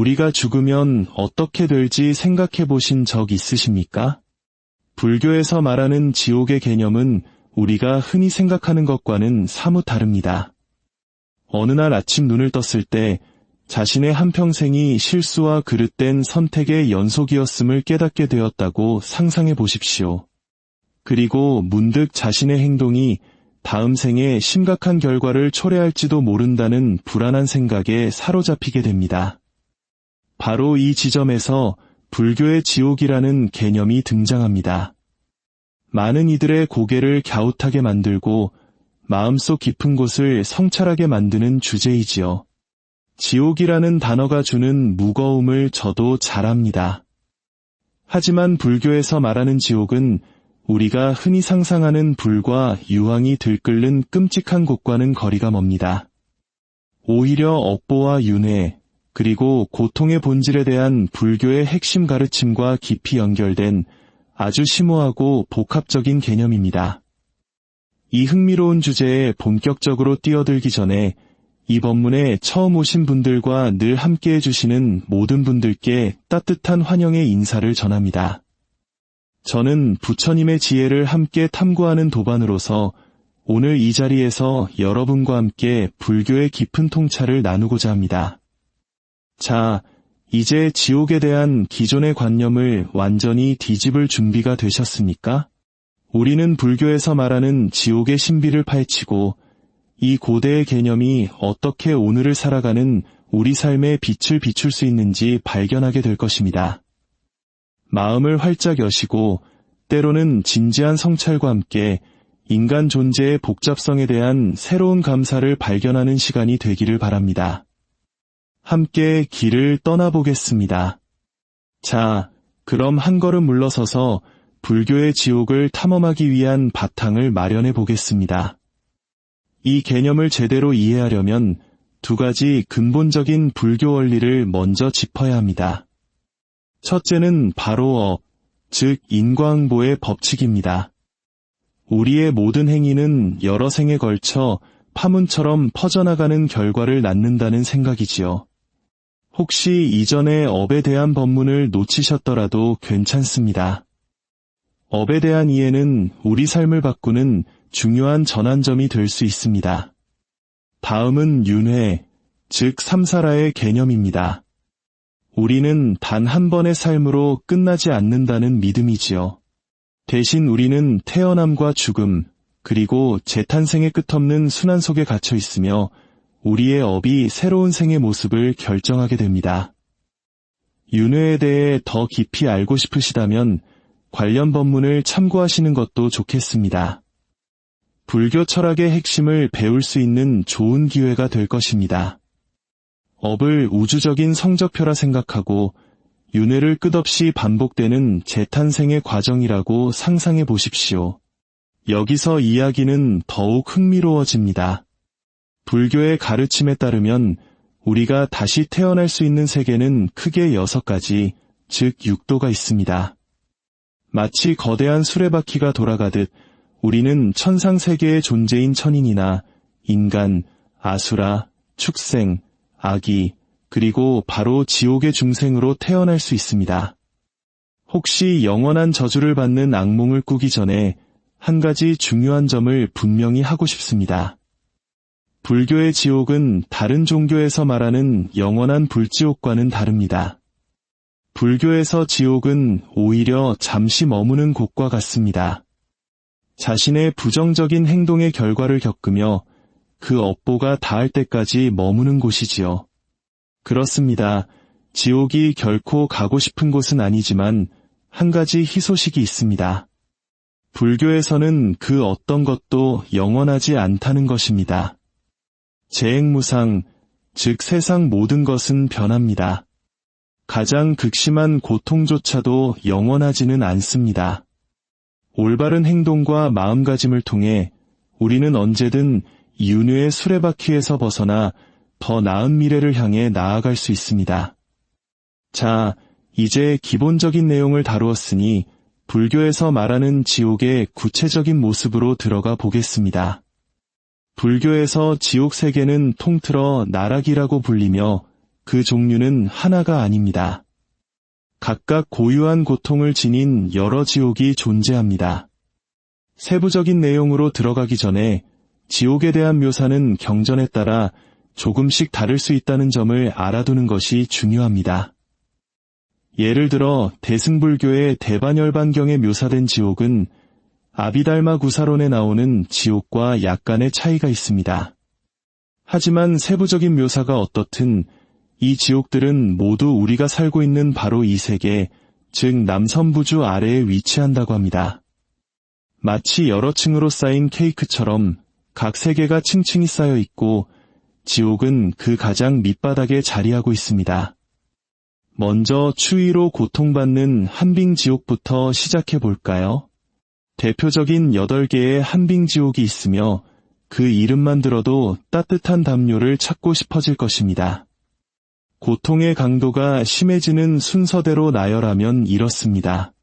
우리가 죽으면 어떻게 될지 생각해 보신 적 있으십니까? 불교에서 말하는 지옥의 개념은 우리가 흔히 생각하는 것과는 사뭇 다릅니다. 어느 날 아침 눈을 떴을 때 자신의 한평생이 실수와 그릇된 선택의 연속이었음을 깨닫게 되었다고 상상해 보십시오. 그리고 문득 자신의 행동이 다음 생에 심각한 결과를 초래할지도 모른다는 불안한 생각에 사로잡히게 됩니다. 바로 이 지점에서 불교의 지옥이라는 개념이 등장합니다. 많은 이들의 고개를 갸웃하게 만들고 마음속 깊은 곳을 성찰하게 만드는 주제이지요. 지옥이라는 단어가 주는 무거움을 저도 잘 압니다. 하지만 불교에서 말하는 지옥은 우리가 흔히 상상하는 불과 유황이 들끓는 끔찍한 곳과는 거리가 멉니다. 오히려 업보와 윤회, 그리고 고통의 본질에 대한 불교의 핵심 가르침과 깊이 연결된 아주 심오하고 복합적인 개념입니다. 이 흥미로운 주제에 본격적으로 뛰어들기 전에 이 법문에 처음 오신 분들과 늘 함께해 주시는 모든 분들께 따뜻한 환영의 인사를 전합니다. 저는 부처님의 지혜를 함께 탐구하는 도반으로서 오늘 이 자리에서 여러분과 함께 불교의 깊은 통찰을 나누고자 합니다. 자, 이제 지옥에 대한 기존의 관념을 완전히 뒤집을 준비가 되셨습니까? 우리는 불교에서 말하는 지옥의 신비를 파헤치고 이 고대의 개념이 어떻게 오늘을 살아가는 우리 삶에 빛을 비출 수 있는지 발견하게 될 것입니다. 마음을 활짝 여시고 때로는 진지한 성찰과 함께 인간 존재의 복잡성에 대한 새로운 감사를 발견하는 시간이 되기를 바랍니다. 함께 길을 떠나보겠습니다. 자, 그럼 한 걸음 물러서서 불교의 지옥을 탐험하기 위한 바탕을 마련해 보겠습니다. 이 개념을 제대로 이해하려면 두 가지 근본적인 불교 원리를 먼저 짚어야 합니다. 첫째는 바로 업, 즉 인과응보의 법칙입니다. 우리의 모든 행위는 여러 생에 걸쳐 파문처럼 퍼져나가는 결과를 낳는다는 생각이지요. 혹시 이전에 업에 대한 법문을 놓치셨더라도 괜찮습니다. 업에 대한 이해는 우리 삶을 바꾸는 중요한 전환점이 될 수 있습니다. 다음은 윤회, 즉 삼사라의 개념입니다. 우리는 단 한 번의 삶으로 끝나지 않는다는 믿음이지요. 대신 우리는 태어남과 죽음, 그리고 재탄생의 끝없는 순환 속에 갇혀 있으며 우리의 업이 새로운 생의 모습을 결정하게 됩니다. 윤회에 대해 더 깊이 알고 싶으시다면 관련 법문을 참고하시는 것도 좋겠습니다. 불교 철학의 핵심을 배울 수 있는 좋은 기회가 될 것입니다. 업을 우주적인 성적표라 생각하고 윤회를 끝없이 반복되는 재탄생의 과정이라고 상상해 보십시오. 여기서 이야기는 더욱 흥미로워집니다. 불교의 가르침에 따르면 우리가 다시 태어날 수 있는 세계는 크게 6가지, 즉 6도가 있습니다. 마치 거대한 수레바퀴가 돌아가듯 우리는 천상세계의 존재인 천인이나 인간, 아수라, 축생, 아기, 그리고 바로 지옥의 중생으로 태어날 수 있습니다. 혹시 영원한 저주를 받는 악몽을 꾸기 전에 한 가지 중요한 점을 분명히 하고 싶습니다. 불교의 지옥은 다른 종교에서 말하는 영원한 불지옥과는 다릅니다. 불교에서 지옥은 오히려 잠시 머무는 곳과 같습니다. 자신의 부정적인 행동의 결과를 겪으며 그 업보가 닿을 때까지 머무는 곳이지요. 그렇습니다. 지옥이 결코 가고 싶은 곳은 아니지만 한 가지 희소식이 있습니다. 불교에서는 그 어떤 것도 영원하지 않다는 것입니다. 재행무상, 즉 세상 모든 것은 변합니다. 가장 극심한 고통조차도 영원하지는 않습니다. 올바른 행동과 마음가짐을 통해 우리는 언제든 윤회의 수레바퀴에서 벗어나 더 나은 미래를 향해 나아갈 수 있습니다. 자, 이제 기본적인 내용을 다루었으니 불교에서 말하는 지옥의 구체적인 모습으로 들어가 보겠습니다. 불교에서 지옥 세계는 통틀어 나락이라고 불리며 그 종류는 하나가 아닙니다. 각각 고유한 고통을 지닌 여러 지옥이 존재합니다. 세부적인 내용으로 들어가기 전에 지옥에 대한 묘사는 경전에 따라 조금씩 다를 수 있다는 점을 알아두는 것이 중요합니다. 예를 들어 대승불교의 대반열반경에 묘사된 지옥은 아비달마 구사론에 나오는 지옥과 약간의 차이가 있습니다. 하지만 세부적인 묘사가 어떻든 이 지옥들은 모두 우리가 살고 있는 바로 이 세계, 즉 남선부주 아래에 위치한다고 합니다. 마치 여러 층으로 쌓인 케이크처럼 각 세계가 층층이 쌓여 있고 지옥은 그 가장 밑바닥에 자리하고 있습니다. 먼저 추위로 고통받는 한빙지옥부터 시작해 볼까요? 대표적인 8개의 한빙지옥이 있으며 그 이름만 들어도 따뜻한 담요를 찾고 싶어질 것입니다. 고통의 강도가 심해지는 순서대로 나열하면 이렇습니다.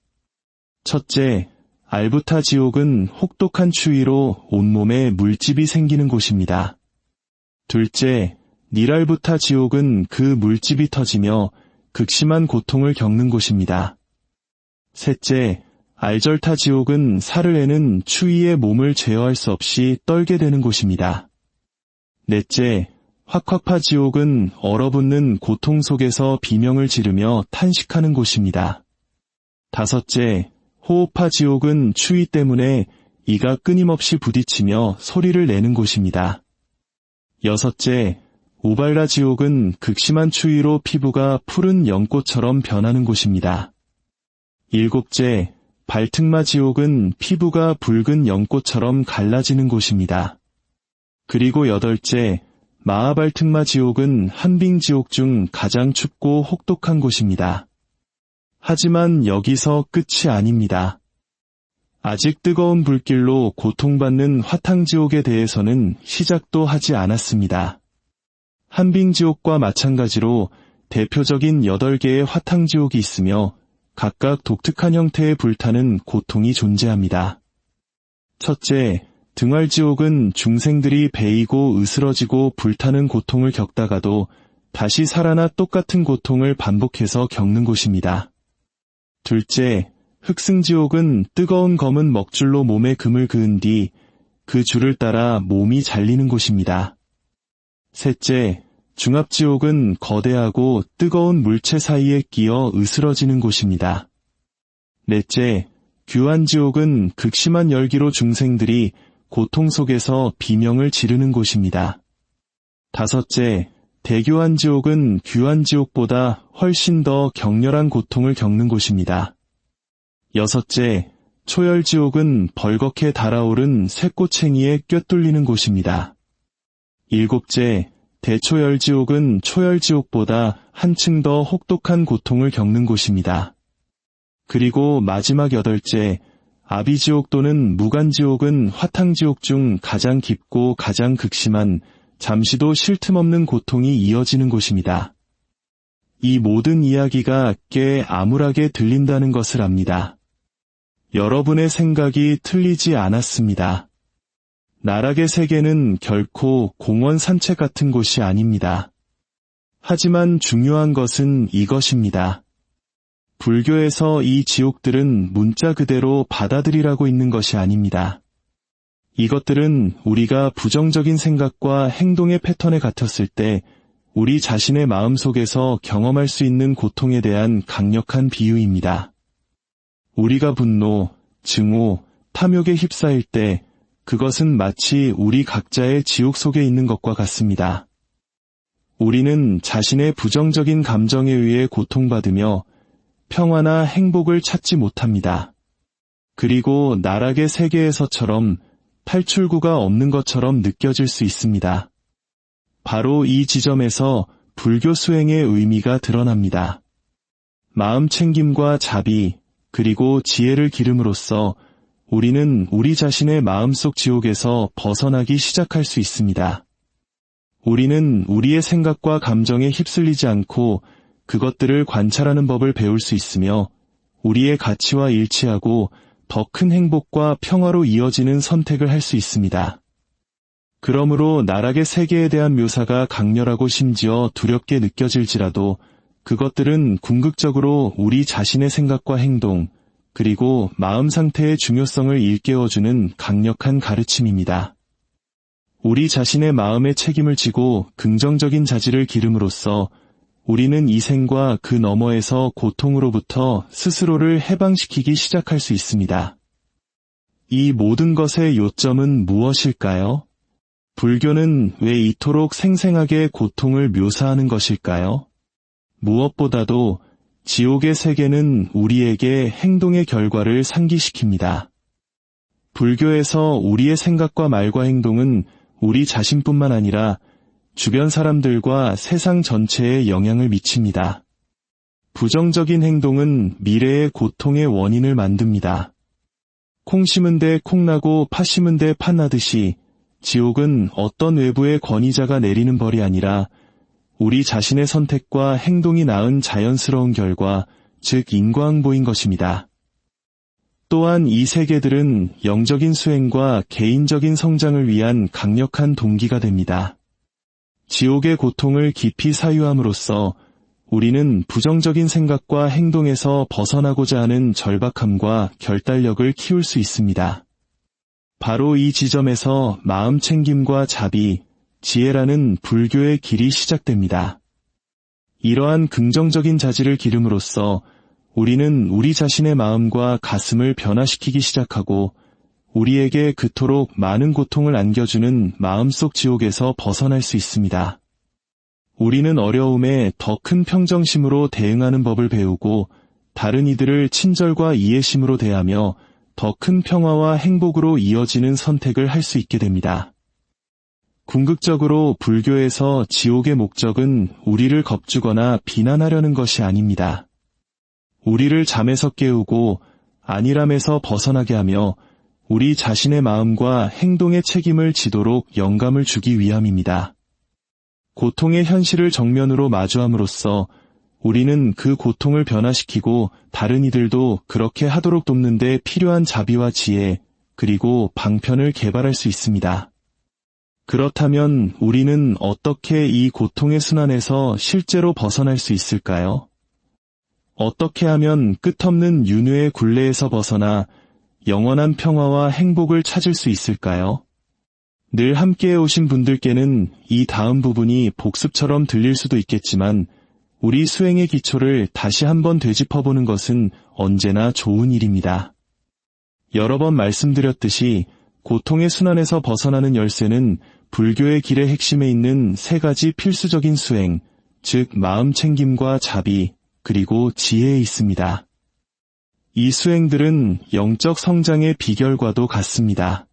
첫째, 알부타 지옥은 혹독한 추위로 온몸에 물집이 생기는 곳입니다. 둘째, 니랄부타 지옥은 그 물집이 터지며 극심한 고통을 겪는 곳입니다. 셋째, 알절타 지옥은 살을 에는 추위에 몸을 제어할 수 없이 떨게 되는 곳입니다. 넷째, 확확파 지옥은 얼어붙는 고통 속에서 비명을 지르며 탄식하는 곳입니다. 다섯째, 호흡파 지옥은 추위 때문에 이가 끊임없이 부딪히며 소리를 내는 곳입니다. 여섯째, 우발라 지옥은 극심한 추위로 피부가 푸른 연꽃처럼 변하는 곳입니다. 일곱째, 발특마 지옥은 피부가 붉은 연꽃처럼 갈라지는 곳입니다. 그리고 여덟째, 마하발특마 지옥은 한빙지옥 중 가장 춥고 혹독한 곳입니다. 하지만 여기서 끝이 아닙니다. 아직 뜨거운 불길로 고통받는 화탕지옥에 대해서는 시작도 하지 않았습니다. 한빙지옥과 마찬가지로 대표적인 8개의 화탕지옥이 있으며 각각 독특한 형태의 불타는 고통이 존재합니다. 첫째, 등활지옥은 중생들이 베이고 으스러지고 불타는 고통을 겪다가도 다시 살아나 똑같은 고통을 반복해서 겪는 곳입니다. 둘째, 흑승지옥은 뜨거운 검은 먹줄로 몸에 금을 그은 뒤 그 줄을 따라 몸이 잘리는 곳입니다. 셋째, 중압지옥은 거대하고 뜨거운 물체 사이에 끼어 으스러지는 곳입니다. 넷째, 규환지옥은 극심한 열기로 중생들이 고통 속에서 비명을 지르는 곳입니다. 다섯째, 대교환지옥은 규환지옥보다 훨씬 더 격렬한 고통을 겪는 곳입니다. 여섯째, 초열지옥은 벌겋게 달아오른 쇠꼬챙이에 꿰뚫리는 곳입니다. 일곱째, 대초열지옥은 초열지옥보다 한층 더 혹독한 고통을 겪는 곳입니다. 그리고 마지막 여덟째, 아비지옥 또는 무간지옥은 화탕지옥 중 가장 깊고 가장 극심한 잠시도 쉴 틈 없는 고통이 이어지는 곳입니다. 이 모든 이야기가 꽤 암울하게 들린다는 것을 압니다. 여러분의 생각이 틀리지 않았습니다. 나락의 세계는 결코 공원 산책 같은 곳이 아닙니다. 하지만 중요한 것은 이것입니다. 불교에서 이 지옥들은 문자 그대로 받아들이라고 있는 것이 아닙니다. 이것들은 우리가 부정적인 생각과 행동의 패턴에 갇혔을 때 우리 자신의 마음속에서 경험할 수 있는 고통에 대한 강력한 비유입니다. 우리가 분노, 증오, 탐욕에 휩싸일 때 그것은 마치 우리 각자의 지옥 속에 있는 것과 같습니다. 우리는 자신의 부정적인 감정에 의해 고통받으며 평화나 행복을 찾지 못합니다. 그리고 나락의 세계에서처럼 탈출구가 없는 것처럼 느껴질 수 있습니다. 바로 이 지점에서 불교 수행의 의미가 드러납니다. 마음 챙김과 자비, 그리고 지혜를 기름으로써 우리는 우리 자신의 마음속 지옥에서 벗어나기 시작할 수 있습니다. 우리는 우리의 생각과 감정에 휩쓸리지 않고 그것들을 관찰하는 법을 배울 수 있으며 우리의 가치와 일치하고 더 큰 행복과 평화로 이어지는 선택을 할 수 있습니다. 그러므로 나락의 세계에 대한 묘사가 강렬하고 심지어 두렵게 느껴질지라도 그것들은 궁극적으로 우리 자신의 생각과 행동, 그리고 마음 상태의 중요성을 일깨워주는 강력한 가르침입니다. 우리 자신의 마음에 책임을 지고 긍정적인 자질을 기름으로써 우리는 이 생과 그 너머에서 고통으로부터 스스로를 해방시키기 시작할 수 있습니다. 이 모든 것의 요점은 무엇일까요? 불교는 왜 이토록 생생하게 고통을 묘사하는 것일까요? 무엇보다도 지옥의 세계는 우리에게 행동의 결과를 상기시킵니다. 불교에서 우리의 생각과 말과 행동은 우리 자신뿐만 아니라 주변 사람들과 세상 전체에 영향을 미칩니다. 부정적인 행동은 미래의 고통의 원인을 만듭니다. 콩 심은 데 콩나고 팥 심은 데 팥 나듯이 지옥은 어떤 외부의 권위자가 내리는 벌이 아니라 우리 자신의 선택과 행동이 낳은 자연스러운 결과, 즉 인과응보인 것입니다. 또한 이 세계들은 영적인 수행과 개인적인 성장을 위한 강력한 동기가 됩니다. 지옥의 고통을 깊이 사유함으로써 우리는 부정적인 생각과 행동에서 벗어나고자 하는 절박함과 결단력을 키울 수 있습니다. 바로 이 지점에서 마음 챙김과 자비, 지혜라는 불교의 길이 시작됩니다. 이러한 긍정적인 자질을 기름으로써 우리는 우리 자신의 마음과 가슴을 변화시키기 시작하고 우리에게 그토록 많은 고통을 안겨주는 마음속 지옥에서 벗어날 수 있습니다. 우리는 어려움에 더 큰 평정심으로 대응하는 법을 배우고 다른 이들을 친절과 이해심으로 대하며 더 큰 평화와 행복으로 이어지는 선택을 할 수 있게 됩니다. 궁극적으로 불교에서 지옥의 목적은 우리를 겁주거나 비난하려는 것이 아닙니다. 우리를 잠에서 깨우고 안일함에서 벗어나게 하며 우리 자신의 마음과 행동의 책임을 지도록 영감을 주기 위함입니다. 고통의 현실을 정면으로 마주함으로써 우리는 그 고통을 변화시키고 다른 이들도 그렇게 하도록 돕는 데 필요한 자비와 지혜, 그리고 방편을 개발할 수 있습니다. 그렇다면 우리는 어떻게 이 고통의 순환에서 실제로 벗어날 수 있을까요? 어떻게 하면 끝없는 윤회의 굴레에서 벗어나 영원한 평화와 행복을 찾을 수 있을까요? 늘 함께해 오신 분들께는 이 다음 부분이 복습처럼 들릴 수도 있겠지만 우리 수행의 기초를 다시 한번 되짚어보는 것은 언제나 좋은 일입니다. 여러 번 말씀드렸듯이 고통의 순환에서 벗어나는 열쇠는 불교의 길의 핵심에 있는 세 가지 필수적인 수행, 즉 마음 챙김과 자비, 그리고 지혜에 있습니다. 이 수행들은 영적 성장의 비결과도 같습니다.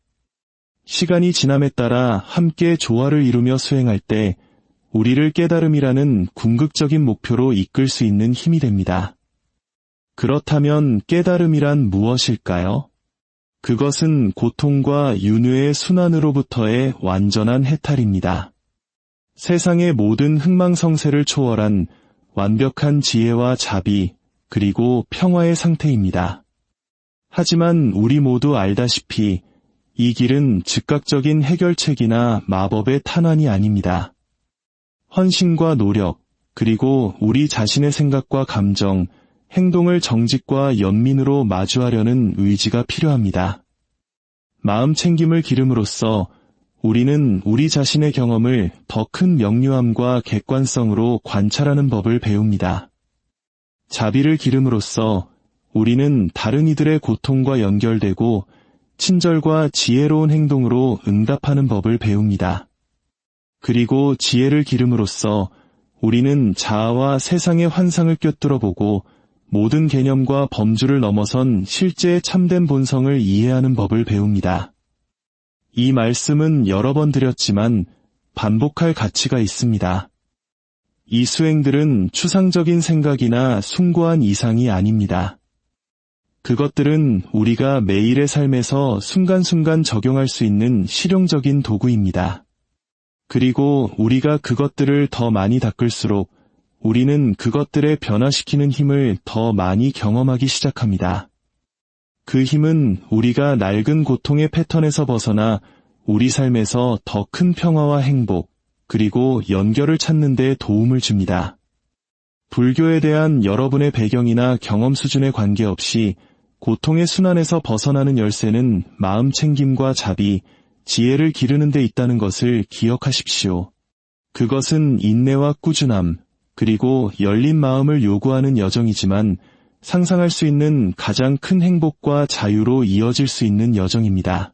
시간이 지남에 따라 함께 조화를 이루며 수행할 때 우리를 깨달음이라는 궁극적인 목표로 이끌 수 있는 힘이 됩니다. 그렇다면 깨달음이란 무엇일까요? 그것은 고통과 윤회의 순환으로부터의 완전한 해탈입니다. 세상의 모든 흥망성쇠를 초월한 완벽한 지혜와 자비, 그리고 평화의 상태입니다. 하지만 우리 모두 알다시피 이 길은 즉각적인 해결책이나 마법의 탄환이 아닙니다. 헌신과 노력, 그리고 우리 자신의 생각과 감정, 행동을 정직과 연민으로 마주하려는 의지가 필요합니다. 마음 챙김을 기름으로써 우리는 우리 자신의 경험을 더 큰 명료함과 객관성으로 관찰하는 법을 배웁니다. 자비를 기름으로써 우리는 다른 이들의 고통과 연결되고 친절과 지혜로운 행동으로 응답하는 법을 배웁니다. 그리고 지혜를 기름으로써 우리는 자아와 세상의 환상을 꿰뚫어 보고 모든 개념과 범주를 넘어선 실제의 참된 본성을 이해하는 법을 배웁니다. 이 말씀은 여러 번 드렸지만 반복할 가치가 있습니다. 이 수행들은 추상적인 생각이나 숭고한 이상이 아닙니다. 그것들은 우리가 매일의 삶에서 순간순간 적용할 수 있는 실용적인 도구입니다. 그리고 우리가 그것들을 더 많이 닦을수록 우리는 그것들을 변화시키는 힘을 더 많이 경험하기 시작합니다. 그 힘은 우리가 낡은 고통의 패턴에서 벗어나 우리 삶에서 더 큰 평화와 행복, 그리고 연결을 찾는 데 도움을 줍니다. 불교에 대한 여러분의 배경이나 경험 수준에 관계없이 고통의 순환에서 벗어나는 열쇠는 마음 챙김과 자비, 지혜를 기르는 데 있다는 것을 기억하십시오. 그것은 인내와 꾸준함, 그리고 열린 마음을 요구하는 여정이지만 상상할 수 있는 가장 큰 행복과 자유로 이어질 수 있는 여정입니다.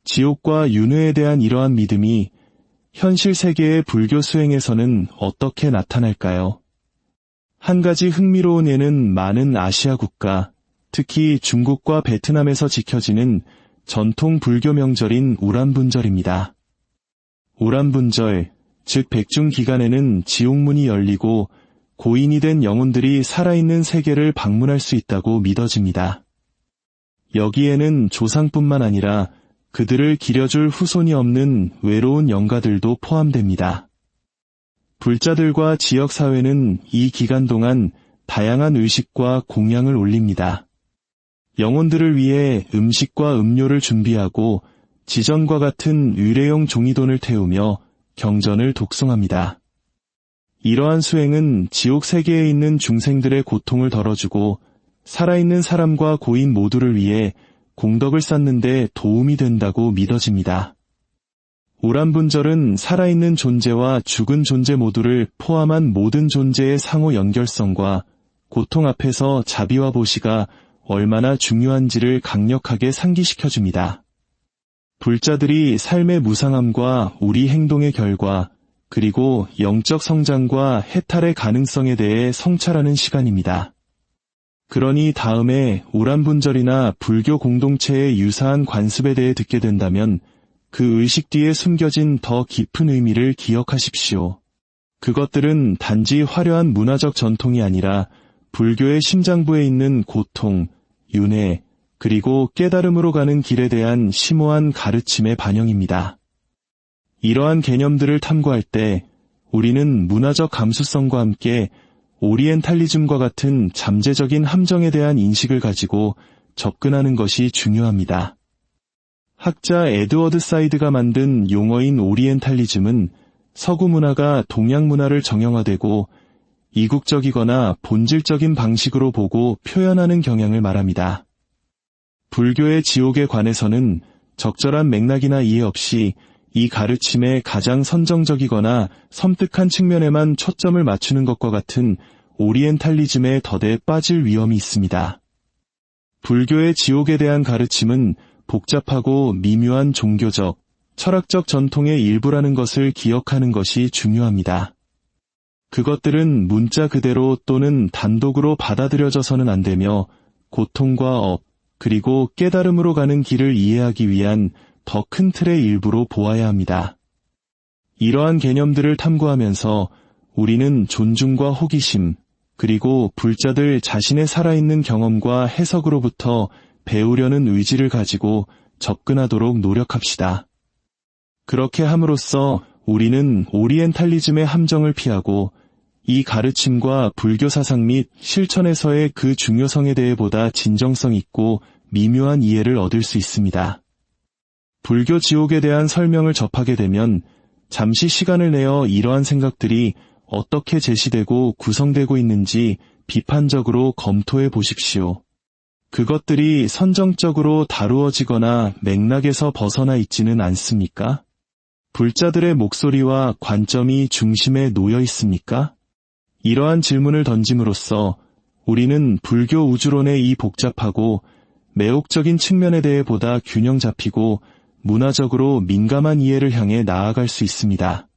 지옥과 윤회에 대한 이러한 믿음이 현실 세계의 불교 수행에서는 어떻게 나타날까요? 한 가지 흥미로운 예는 많은 아시아 국가, 특히 중국과 베트남에서 지켜지는 전통 불교 명절인 우람분절입니다. 우람분절, 즉 백중 기간에는 지옥문이 열리고 고인이 된 영혼들이 살아있는 세계를 방문할 수 있다고 믿어집니다. 여기에는 조상뿐만 아니라 그들을 기려줄 후손이 없는 외로운 영가들도 포함됩니다. 불자들과 지역사회는 이 기간 동안 다양한 의식과 공양을 올립니다. 영혼들을 위해 음식과 음료를 준비하고 지전과 같은 의례용 종이돈을 태우며 경전을 독송합니다. 이러한 수행은 지옥 세계에 있는 중생들의 고통을 덜어주고 살아있는 사람과 고인 모두를 위해 공덕을 쌓는 데 도움이 된다고 믿어집니다. 우람분절은 살아있는 존재와 죽은 존재 모두를 포함한 모든 존재의 상호 연결성과 고통 앞에서 자비와 보시가 얼마나 중요한지를 강력하게 상기시켜줍니다. 불자들이 삶의 무상함과 우리 행동의 결과, 그리고 영적 성장과 해탈의 가능성에 대해 성찰하는 시간입니다. 그러니 다음에 우람분절이나 불교 공동체의 유사한 관습에 대해 듣게 된다면 그 의식 뒤에 숨겨진 더 깊은 의미를 기억하십시오. 그것들은 단지 화려한 문화적 전통이 아니라 불교의 심장부에 있는 고통, 윤회, 그리고 깨달음으로 가는 길에 대한 심오한 가르침의 반영입니다. 이러한 개념들을 탐구할 때 우리는 문화적 감수성과 함께 오리엔탈리즘과 같은 잠재적인 함정에 대한 인식을 가지고 접근하는 것이 중요합니다. 학자 에드워드 사이드가 만든 용어인 오리엔탈리즘은 서구 문화가 동양 문화를 정형화되고 이국적이거나 본질적인 방식으로 보고 표현하는 경향을 말합니다. 불교의 지옥에 관해서는 적절한 맥락이나 이해 없이 이 가르침의 가장 선정적이거나 섬뜩한 측면에만 초점을 맞추는 것과 같은 오리엔탈리즘의 덫에 빠질 위험이 있습니다. 불교의 지옥에 대한 가르침은 복잡하고 미묘한 종교적, 철학적 전통의 일부라는 것을 기억하는 것이 중요합니다. 그것들은 문자 그대로 또는 단독으로 받아들여져서는 안 되며 고통과 업, 그리고 깨달음으로 가는 길을 이해하기 위한 더 큰 틀의 일부로 보아야 합니다. 이러한 개념들을 탐구하면서 우리는 존중과 호기심, 그리고 불자들 자신의 살아있는 경험과 해석으로부터 배우려는 의지를 가지고 접근하도록 노력합시다. 그렇게 함으로써 우리는 오리엔탈리즘의 함정을 피하고 이 가르침과 불교 사상 및 실천에서의 그 중요성에 대해 보다 진정성 있고 미묘한 이해를 얻을 수 있습니다. 불교 지옥에 대한 설명을 접하게 되면 잠시 시간을 내어 이러한 생각들이 어떻게 제시되고 구성되고 있는지 비판적으로 검토해 보십시오. 그것들이 선정적으로 다루어지거나 맥락에서 벗어나 있지는 않습니까? 불자들의 목소리와 관점이 중심에 놓여 있습니까? 이러한 질문을 던짐으로써 우리는 불교 우주론의 이 복잡하고 매혹적인 측면에 대해 보다 균형 잡히고 문화적으로 민감한 이해를 향해 나아갈 수 있습니다.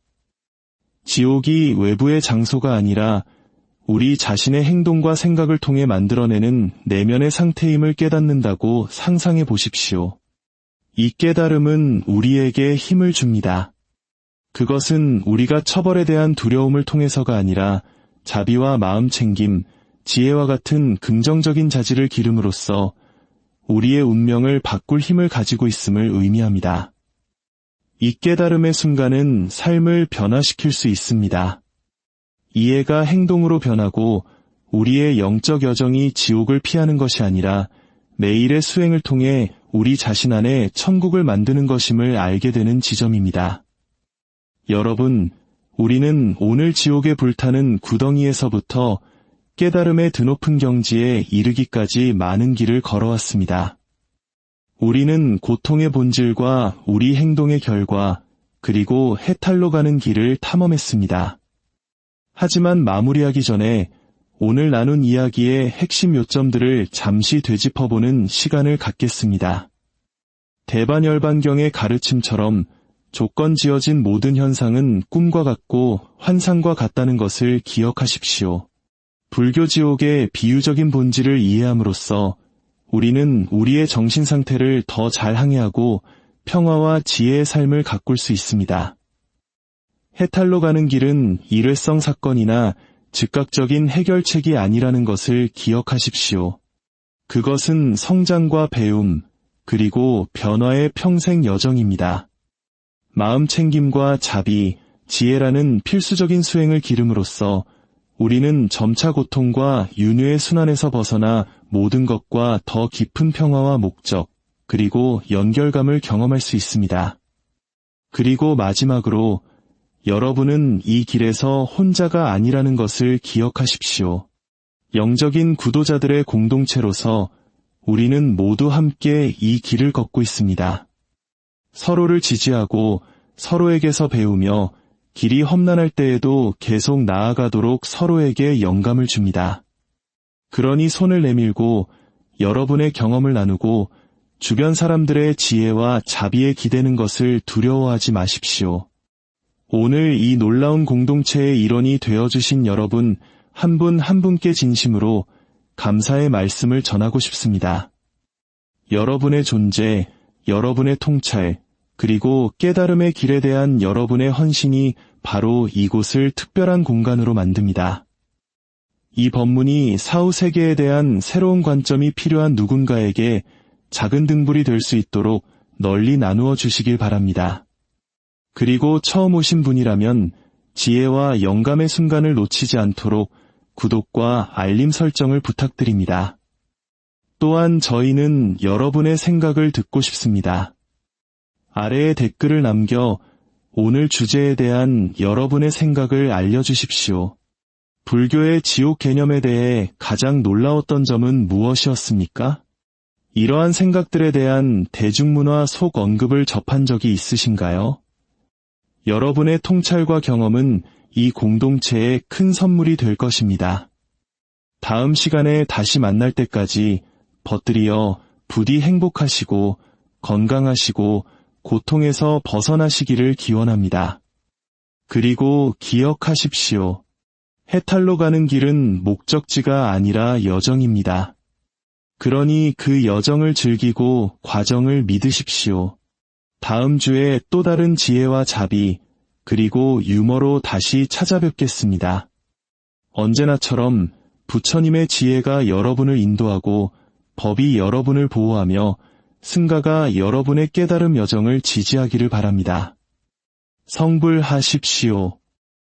지옥이 외부의 장소가 아니라 우리 자신의 행동과 생각을 통해 만들어내는 내면의 상태임을 깨닫는다고 상상해 보십시오. 이 깨달음은 우리에게 힘을 줍니다. 그것은 우리가 처벌에 대한 두려움을 통해서가 아니라 자비와 마음 챙김, 지혜와 같은 긍정적인 자질을 기름으로써 우리의 운명을 바꿀 힘을 가지고 있음을 의미합니다. 이 깨달음의 순간은 삶을 변화시킬 수 있습니다. 이해가 행동으로 변하고 우리의 영적 여정이 지옥을 피하는 것이 아니라 매일의 수행을 통해 우리 자신 안에 천국을 만드는 것임을 알게 되는 지점입니다. 여러분, 우리는 오늘 지옥에 불타는 구덩이에서부터 깨달음의 드높은 경지에 이르기까지 많은 길을 걸어왔습니다. 우리는 고통의 본질과 우리 행동의 결과, 그리고 해탈로 가는 길을 탐험했습니다. 하지만 마무리하기 전에 오늘 나눈 이야기의 핵심 요점들을 잠시 되짚어보는 시간을 갖겠습니다. 대반열반경의 가르침처럼 조건 지어진 모든 현상은 꿈과 같고 환상과 같다는 것을 기억하십시오. 불교 지옥의 비유적인 본질을 이해함으로써 우리는 우리의 정신 상태를 더 잘 항해하고 평화와 지혜의 삶을 가꿀 수 있습니다. 해탈로 가는 길은 일회성 사건이나 즉각적인 해결책이 아니라는 것을 기억하십시오. 그것은 성장과 배움, 그리고 변화의 평생 여정입니다. 마음 챙김과 자비, 지혜라는 필수적인 수행을 기름으로써 우리는 점차 고통과 윤회의 순환에서 벗어나 모든 것과 더 깊은 평화와 목적, 그리고 연결감을 경험할 수 있습니다. 그리고 마지막으로 여러분은 이 길에서 혼자가 아니라는 것을 기억하십시오. 영적인 구도자들의 공동체로서 우리는 모두 함께 이 길을 걷고 있습니다. 서로를 지지하고 서로에게서 배우며 길이 험난할 때에도 계속 나아가도록 서로에게 영감을 줍니다. 그러니 손을 내밀고 여러분의 경험을 나누고 주변 사람들의 지혜와 자비에 기대는 것을 두려워하지 마십시오. 오늘 이 놀라운 공동체의 일원이 되어주신 여러분 한 분 한 분께 진심으로 감사의 말씀을 전하고 싶습니다. 여러분의 존재, 여러분의 통찰, 그리고 깨달음의 길에 대한 여러분의 헌신이 바로 이곳을 특별한 공간으로 만듭니다. 이 법문이 사후 세계에 대한 새로운 관점이 필요한 누군가에게 작은 등불이 될 수 있도록 널리 나누어 주시길 바랍니다. 그리고 처음 오신 분이라면 지혜와 영감의 순간을 놓치지 않도록 구독과 알림 설정을 부탁드립니다. 또한 저희는 여러분의 생각을 듣고 싶습니다. 아래에 댓글을 남겨 오늘 주제에 대한 여러분의 생각을 알려주십시오. 불교의 지옥 개념에 대해 가장 놀라웠던 점은 무엇이었습니까? 이러한 생각들에 대한 대중문화 속 언급을 접한 적이 있으신가요? 여러분의 통찰과 경험은 이 공동체의 큰 선물이 될 것입니다. 다음 시간에 다시 만날 때까지 버뜨리어 부디 행복하시고 건강하시고 고통에서 벗어나시기를 기원합니다. 그리고 기억하십시오. 해탈로 가는 길은 목적지가 아니라 여정입니다. 그러니 그 여정을 즐기고 과정을 믿으십시오. 다음 주에 또 다른 지혜와 자비, 그리고 유머로 다시 찾아뵙겠습니다. 언제나처럼 부처님의 지혜가 여러분을 인도하고 법이 여러분을 보호하며 승가가 여러분의 깨달음 여정을 지지하기를 바랍니다. 성불하십시오.